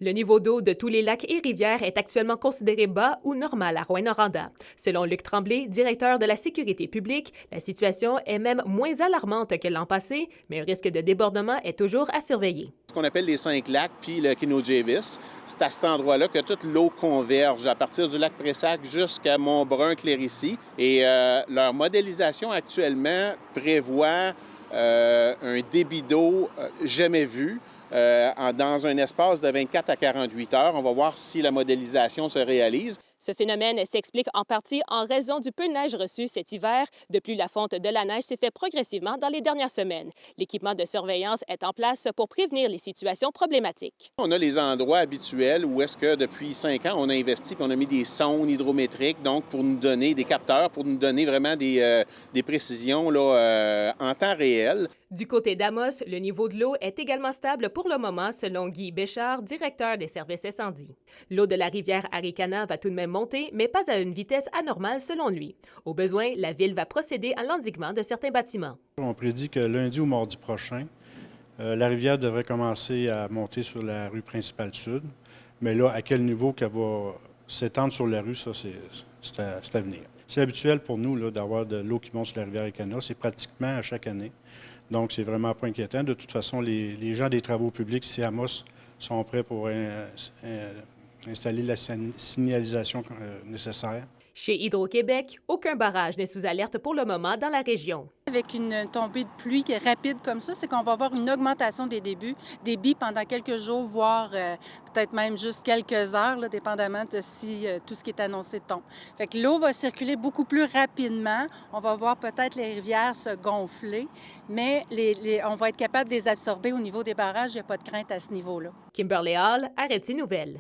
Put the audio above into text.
Le niveau d'eau de tous les lacs et rivières est actuellement considéré bas ou normal à Rouyn-Noranda. Selon Luc Tremblay, directeur de la sécurité publique, la situation est même moins alarmante que l'an passé, mais un risque de débordement est toujours à surveiller. Ce qu'on appelle les 5 lacs puis le Kinojévis, c'est à cet endroit-là que toute l'eau converge, à partir du lac Pressac jusqu'à Montbrun-Clérici. Et leur modélisation actuellement prévoit un débit d'eau jamais vu. Dans un espace de 24 à 48 heures. On va voir si la modélisation se réalise. Ce phénomène s'explique en partie en raison du peu de neige reçu cet hiver. De plus, la fonte de la neige s'est fait progressivement dans les dernières semaines. L'équipement de surveillance est en place pour prévenir les situations problématiques. On a les endroits habituels où est-ce que depuis 5 ans, on a investi et on a mis des sondes hydrométriques, donc pour nous donner des capteurs, pour nous donner vraiment des précisions là, en temps réel. Du côté d'Amos, le niveau de l'eau est également stable pour le moment, selon Guy Béchard, directeur des services incendies. L'eau de la rivière Arikana va tout de même monter, mais pas à une vitesse anormale selon lui. Au besoin, la ville va procéder à l'endiguement de certains bâtiments. On prédit que lundi ou mardi prochain, la rivière devrait commencer à monter sur la rue principale sud. Mais là, à quel niveau qu'elle va s'étendre sur la rue, ça, c'est à venir. C'est habituel pour nous là, d'avoir de l'eau qui monte sur la rivière Arikana. C'est pratiquement à chaque année. Donc, c'est vraiment pas inquiétant. De toute façon, les gens des travaux publics ici à Amos sont prêts pour installer la signalisation nécessaire. Chez Hydro-Québec, aucun barrage n'est sous alerte pour le moment dans la région. Avec une tombée de pluie qui est rapide comme ça, c'est qu'on va avoir une augmentation des débits pendant quelques jours, voire peut-être même juste quelques heures, là, dépendamment de si tout ce qui est annoncé tombe. Fait que l'eau va circuler beaucoup plus rapidement. On va voir peut-être les rivières se gonfler, mais on va être capable de les absorber au niveau des barrages. Il n'y a pas de crainte à ce niveau-là. Kimberly Hall, Arrêté Nouvelles.